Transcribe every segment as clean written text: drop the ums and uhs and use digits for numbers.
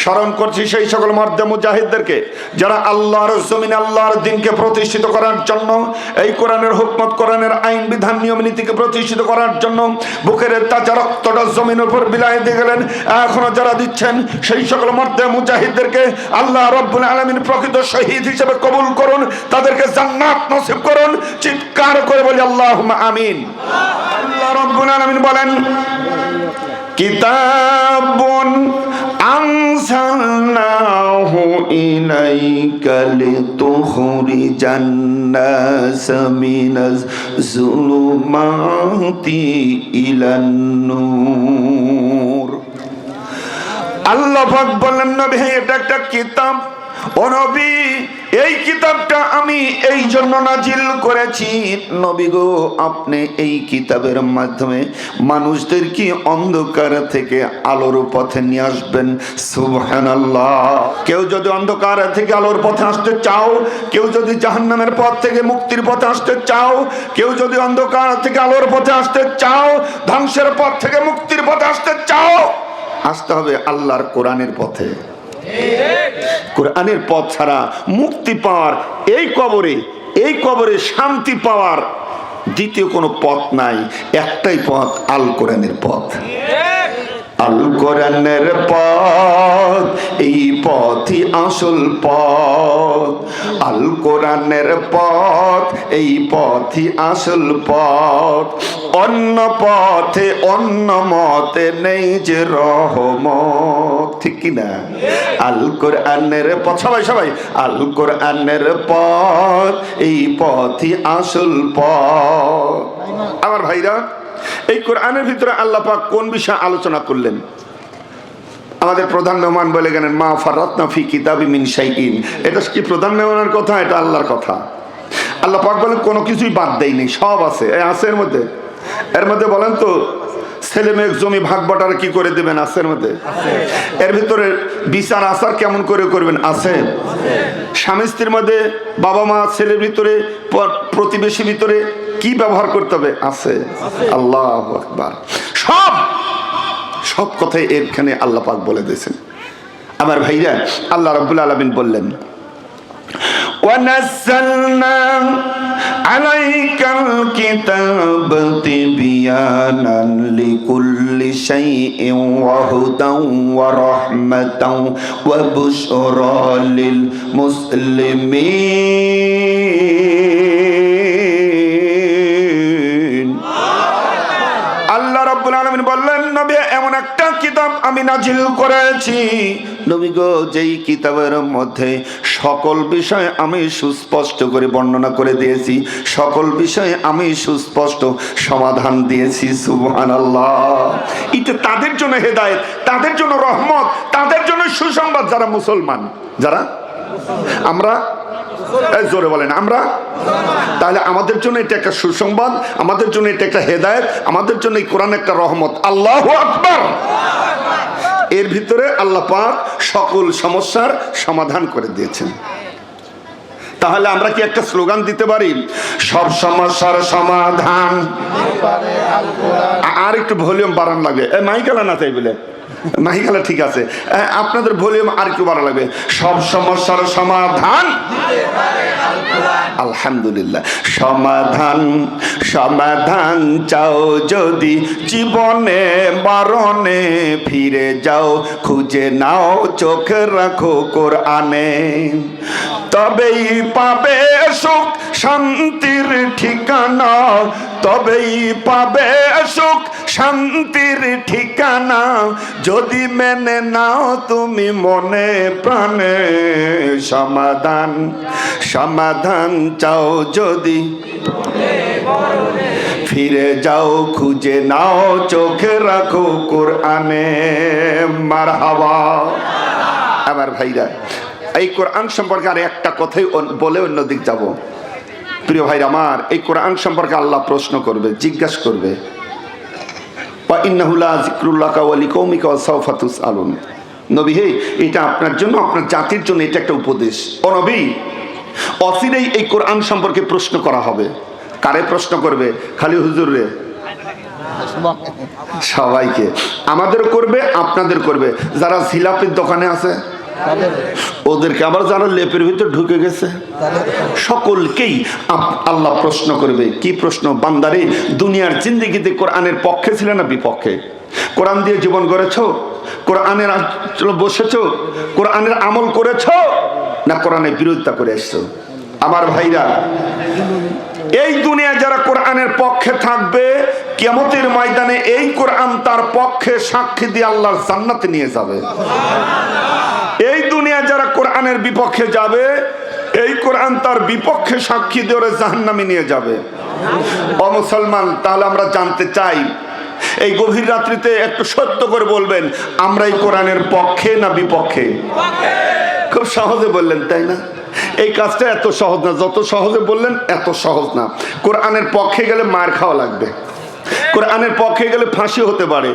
স্মরণ করছি সেই সকল মর্দে মুজাহিদদেরকে যারা আল্লাহর জমিনে আল্লাহর দ্বীনকে প্রতিষ্ঠিত করার জন্য, এই কোরআনের হুকমত, কোরআনের আইন বিধান নিয়ম নীতিকে প্রতিষ্ঠিত করার জন্য বুকের তাজা রক্তটা জমিনের উপর বিলাই দিয়ে গেলেন। এখনো যারা দিচ্ছেন সেই সকল মর্দে মুজাহিদদেরকে আল্লাহ রব্বুল আলামিন প্রকৃত শহীদ হিসেবে কবুল করুন, তাদেরকে জান্নাত নসিব করুন। চিৎকার করে বলি আল্লাহুম্মা আমিন। আল্লাহ রব্বুল আলামিন বলেন, কিতাবুন আনজালনাহু ইলাইকা লিতুখরিজান নাস মিনাজ যুলুমাতি ইলান নূর। আল্লাহ পাক বলেন, নবী এটা একটা কিতাব। ও নবী, এই কিতাবটা আমি এই জন্য নাজিল করেছি, নবী গো আপনি এই কিতাবের মাধ্যমে মানুষদেরকে অন্ধকার থেকে আলোর পথে নিয়ে আসবেন। সুবহানাল্লাহ। কেউ যদি অন্ধকার থেকে আলোর পথে আসতে চাও, কেউ যদি জাহান্নামের পথ থেকে মুক্তির পথে আসতে চাও, কেউ যদি অন্ধকার থেকে আলোর পথে আসতে চাও, ধ্বংসের পথ থেকে মুক্তির পথে আসতে চাও, আসতে হবে আল্লাহর কোরআনের পথে। কোরআনের পথ ছাড়া মুক্তি পাওয়ার, এই কবরে শান্তি পাওয়ার দ্বিতীয় কোনো পথ নাই। একটাই পথ, আল কোরআনের পথ। আল কোরআনের পথ, এই পথই আসল পথ। আল কোরআনের পথ, এই পথই আসল পথ। অন্য পথে অন্য মতে নেই যে রহমত, ঠিক কিনা? আল কোরআনের পথ, সবাই আল কোরআনের পথ, এই পথই আসল পথ। আমার ভাইরা, এই কোরআনের ভিতরে আল্লাহ পাক কোন বিষয়ে আলোচনা করলেন? আমাদের প্রধান মেহমান বলে গেলেন, মা ফারাতনা ফি কিতাবি মিন শাইইন। এটা কি প্রধান মেহমানের কথা? এটা আল্লাহর কথা। আল্লাহ পাক বলেন কোনো কিছুই বাদ দেয়নি, সব আছে। আছে এর মধ্যে বলেন তো, ছেলে মেয়ে জমি ভাগ বাটার কি করে দেবেন? আছে এর ভিতরে বিচার আচার কেমন করে করবেন? আছে। স্বামী স্ত্রীর মধ্যে, বাবা মা ছেলের ভিতরে, প্রতিবেশী ভিতরে কি ব্যবহার করতে হবে? আছে। আল্লাহু আকবার। সব কথাই এখানে আল্লাহ পাক বলে দিয়েছেন। আমার ভাইরা, আল্লাহ রাব্বুল আলামিন বললেন, وَنَزَّلْنَا عَلَيْكَ الْكِتَابَ تِبْيَانًا لِكُلِّ شَيْءٍ وَهُدًى وَرَحْمَةً وَبُشْرَى لِلْمُسْلِمِينَ। আল্লাহ রাব্বুল আলামিন বললেন, নবী এমন একটা কিতাব আমি নাজিল করেছি, নবী গো যেই কিতাবের মধ্যে সকল বিষয় আমি সুস্পষ্ট করে বর্ণনা করে দিয়েছি, সকল বিষয়ে আমি সুস্পষ্ট সমাধান দিয়েছি। সুবহানাল্লাহ। এটা তাদের জন্য হেদায়েত, তাদের জন্য রহমত, তাদের জন্য সুসংবাদ যারা মুসলমান। যারা আমরা, জোরে বলেন আমরা। তাহলে আমাদের জন্য এটা একটা সুসংবাদ, আমাদের জন্য এটা একটা হেদায়েত, আমাদের জন্য এই কোরআন একটা রহমত। আল্লাহু আকবার। এর ভিতরে আল্লাহ পাক সকল সমস্যার সমাধান করে দিয়েছেন। তাহলে আমরা কি একটা স্লোগান দিতে পারি? সব সমস্যার সমাধান। আর একটু ভলিউম বাড়ান লাগবে। মাইকালা না তাই বলে, মাইকালা ঠিক আছে, আপনাদের ভলিউম আর একটু বাড়া লাগবে। সব সমস্যার সমাধান। আলহামদুলিল্লাহ। সমাধান চাও যদি জীবনে মরণে, ফিরে যাও খুঁজে নাও, চোখ রাখো কোরআনে, তবেই পাবে সুখ শান্তির ঠিকানা, তবেই পাবে সুখ শান্তির ঠিকানা, যদি মেনে নাও তুমি মনে প্রাণে। সমাধান চাও যদি ফিরে যাও খুঁজে নাও, চোখে রাখো কোরআনে। মারহাবা। আমার ভাইরা, এই কোরআন সম্পর্কে আর একটা কথাই বলে অন্যদিক যাব। প্রিয় ভাইরা আমার, এই কোরআন সম্পর্কে আল্লাহ প্রশ্ন করবে, জিজ্ঞাসা করবে, ওয়া ইন্নাহু লাযিকরুল্লাকা ওয়া লিকাউমিকা ওয়া সাওফা তুসআলুন। নবী হে, এটা আপনার জন্য, আপনার জাতির জন্য এটা একটা উপদেশ। ও নবী, অচিরেই এই কোরআন সম্পর্কে প্রশ্ন করা হবে। কারে প্রশ্ন করবে? খালি হুজুর রে? সবাইকে, আমাদের করবে, আপনাদের করবে। যারা জিলাপির দোকানে আছে ওদেরকে, আবার যারা লেপের ভিতর ঢুকে গেছে সকলকেই আল্লাহ প্রশ্ন করবে। কি প্রশ্ন? বান্দারে, দুনিয়ার জিন্দেগিতে কোরআনের পক্ষে ছিলে না বিপক্ষে? কোরআন দিয়ে জীবন গড়েছো? কোরআনের বসেছো? কোরআনের আমল করেছো না কোরআনের বিরোধিতা করে এসছো? আমার ভাইরা, এই দুনিয়ায় যারা কোরআনের পক্ষে থাকবে, কিয়ামতের ময়দানে এই কোরআন তার পক্ষে সাক্ষী দিয়ে আল্লাহর জান্নাতে নিয়ে যাবে। এই দুনিয়া যারা কোরআনের বিপক্ষে যাবে, এই কোরআন তার বিপক্ষে সাক্ষী দিয়ে ওরা জাহান্নামে নিয়ে যাবে। ও মুসলমান, তাহলে আমরা জানতে চাই, এই গভীর রাত্রিতে একটু সত্য করে বলবেন, আমরা এই কোরআনের পক্ষে না বিপক্ষে? খুব সহজে বললেন, তাই না? এই কাজটা এত সহজ না, যত সহজে বললেন এত সহজ না। কোরআনের পক্ষে গেলে মার খাওয়া লাগবে, কোরআনের পক্ষে গেলে ফাঁসি হতে পারে,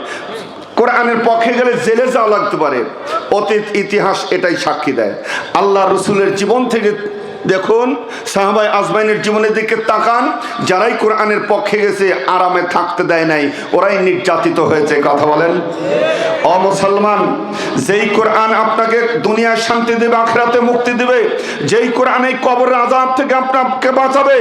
কোরআনের পক্ষে গেলে জেলে যাওয়া লাগতে পারে। অতীত ইতিহাস এটাই সাক্ষী দেয়। আল্লাহ রসুলের জীবন থেকে দেখুন, সাহাবায়ে আজমাইনের জীবনের দিকে তাকান, যারাই কোরআনের পক্ষে গেছে আরামে থাকতে দেয় নাই, ওরাই নির্যাতিত হয়েছে। কথা বলেন। ও মুসলমান, যেই কোরআন আপনাকে দুনিয়ায় শান্তি দেবে, আখিরাতে মুক্তি দেবে, যেই কোরআন এই কবরের আযাব থেকে আপনাকে বাঁচাবে,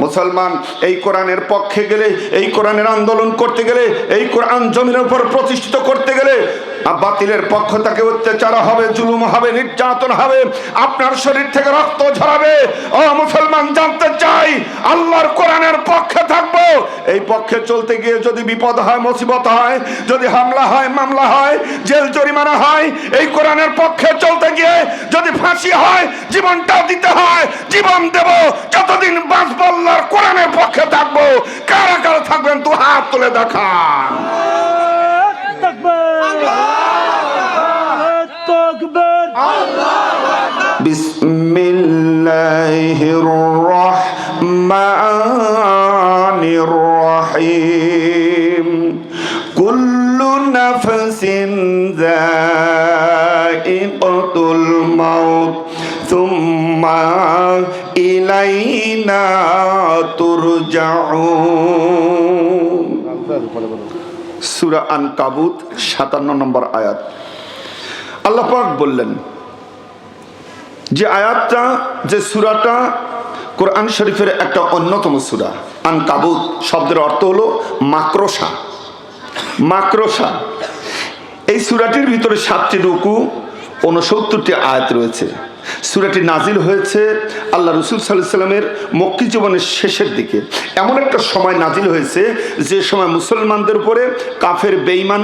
মুসলমান এই কোরআনের পক্ষে গেলে, এই কোরআনের আন্দোলন করতে গেলে, এই কোরআন জমিনের উপর প্রতিষ্ঠিত করতে গেলে বাতিলের পক্ষ থেকে অত্যাচার হবে, জুলুম হবে, নির্যাতন হবে, আপনার শরীর থেকে রক্ত ঝরাবে। ও মুসলমান, জানতে চাই, আল্লাহর কোরআনের পক্ষে থাকবো। এই পক্ষে চলতে গিয়ে যদি বিপদ হয়, মুসিবত হয়, যদি হামলা হয়, মামলা হয়, জেল জরিমানা হয়, এই কোরআনের পক্ষে চলতে গিয়ে যদি ফাঁসি হয়, জীবনটাও দিতে হয়, জীবন দেব। যতদিন বাঁচবো আল্লাহর কোরআনের পক্ষে থাকবো। কারা কারা থাকবেন তো হাত তুলে দেখান। বিসমিল্লাহির রহমানির রহিম। কুল্লু নাফসিন যায়িকাতুল মাউত সুম্মা ইলাইনা তুরজাউন। সূরা আনকাবুত 57 নম্বর আয়াত। আল্লাহ পাক বললেন, যে আয়াতটা, যে সূরাটা কোরআন শরীফের একটা অন্যতম সূরা। আনকাবুত শব্দের অর্থ হলো মাকড়সা। মাকড়সা। এই সূরাটির ভিতরে 7টি রুকু, 69টি আয়াত রয়েছে। সূরাটি নাজিল হয়েছে আল্লাহ রাসূল সাল্লাল্লাহু আলাইহি সাল্লামের মক্কি জীবনের শেষের দিকে। এমন একটা সময় নাজিল হয়েছে যে সময় মুসলমানদের উপরে কাফের, বেঈমান,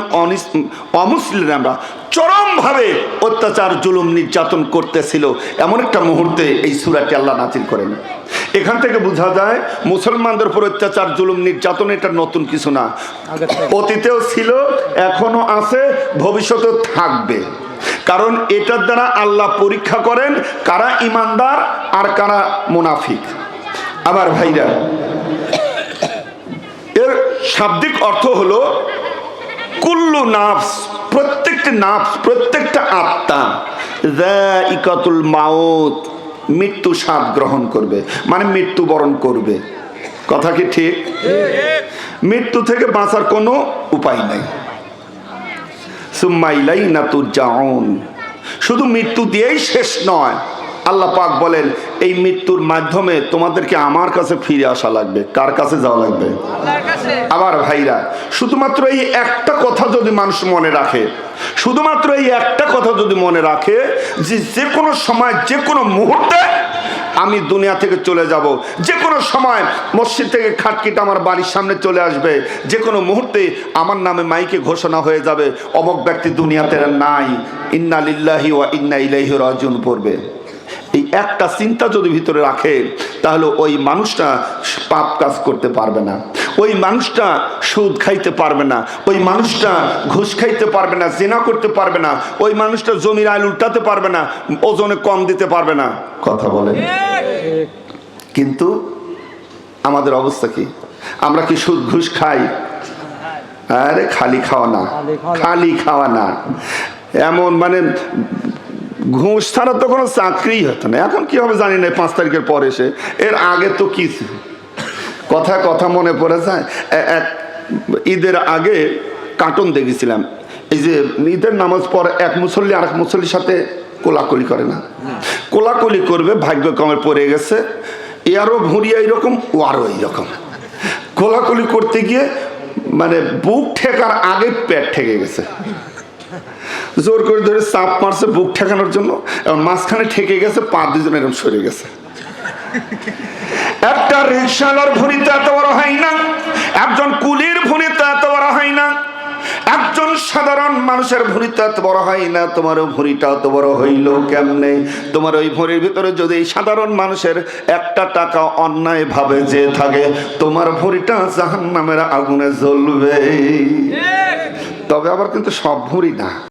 অমুসলিমরা চরমভাবে অত্যাচার, জুলুম, নির্যাতন করতেছিল। এমন একটা মুহূর্তে এই সূরাটি আল্লাহ নাজিল করেন। এখান থেকে বোঝা যায় মুসলমানদের উপর অত্যাচার, জুলুম, নির্যাতন এটা নতুন কিছু না। অতীতেও ছিল, এখনো আছে, ভবিষ্যতেও থাকবে। কারণ এটার দ্বারা আল্লাহ পরীক্ষা করেন কারা ইমানদার আর কারা মুনাফিক। আমার ভাইরা, এর শাব্দিক অর্থ হলো কুল্লু নাফস, প্রত্যেকটা নাফস, প্রত্যেকটা আত্মা, যায়িকাতুল মাউত, মৃত্যু স্বাদ গ্রহণ করবে, মানে মৃত্যুবরণ করবে। কথা কি ঠিক? মৃত্যু থেকে বাঁচার কোনো উপায় নাই। সুম্মা ইলাইনা তুরজাউন। শুধু মৃত্যু দিয়েই শেষ নয়, আল্লাহ পাক বলেন এই মৃত্যুর মাধ্যমে তোমাদেরকে আমার কাছে ফিরে আসা লাগবে। কার কাছে যাওয়া লাগবে? আমার ভাইরা, শুধুমাত্র এই একটা কথা যদি মানুষ মনে রাখে, শুধুমাত্র এই একটা কথা যদি মনে রাখে যে যে কোনো সময়, যে কোনো মুহূর্তে আমি দুনিয়া থেকে চলে যাব, যে কোনো সময় মসজিদ থেকে খাটকিটা আমার বাড়ির সামনে চলে আসবে, যে কোনো মুহূর্তে আমার নামে মাইকে ঘোষণা হয়ে যাবে অমুক ব্যক্তি দুনিয়াতে নাই, ইন্না লিল্লাহি ওয়া ইন্না ইলাইহি রাজিউন পড়বে। এই একটা চিন্তা যদি ভিতরে রাখে, তাহলে ওই মানুষটা পাপ কাজ করতে পারবে না, ওই মানুষটা সুদ খাইতে পারবে না, ওই মানুষটা ঘুষ খাইতে পারবে না, জিনা করতে পারবে না, ওই মানুষটা জমির আইল উল্টাতে পারবে না, ওজনে কম দিতে পারবে না। কথা বলে। কিন্তু আমাদের অবস্থা কি? আমরা কি সুদ ঘুষ খাই? আরে খালি খাওয়া না, খালি খাওয়া না, এমন মানে ঘুষ ছাড়া তো কোনো চাকরি হতো না। এখন কি হবে জানি না, 5 তারিখের পর এসে। এর আগে তো কি কথা কথা মনে পড়ে যায়, ঈদের আগে কার্টুন দেখেছিলাম, এই যে ঈদের নামাজ পর এক মুসল্লি আর এক মুসল্লির সাথে কোলাকুলি করে না, কোলাকুলি করবে, ভাগ্যক্রমে পড়ে গেছে এরও ভুঁড়িয়া এইরকম ও আরও এইরকম, কোলাকুলি করতে গিয়ে মানে বুক ঠেকার আগে পেট ঠেকে গেছে, জোর করে ধরে চাপ মারছে বুক ঠেকানোর জন্য, এবং মাঝখানে ঠেকে গেছে, পা দুজন এরকম সরে গেছে। একটা রিকশালার ভুঁড়িতে এত বড় হয় না, একজন কুলির ভুঁড়িতে এত বড় হয় না, একজন সাধারণ মানুষের ভুঁড়িতে এত বড় হয় না। তোমার ভুঁড়িটা এত বড় হইল কেমনে? তোমার ওই ভুঁড়ির ভিতরে যদি সাধারণ মানুষের একটা টাকা অন্যায় ভাবে যে থাকে, তোমার ভুঁড়িটা জাহান্নামের আগুনে জ্বলবে। তবে আবার কিন্তু সব ভুঁড়ি না।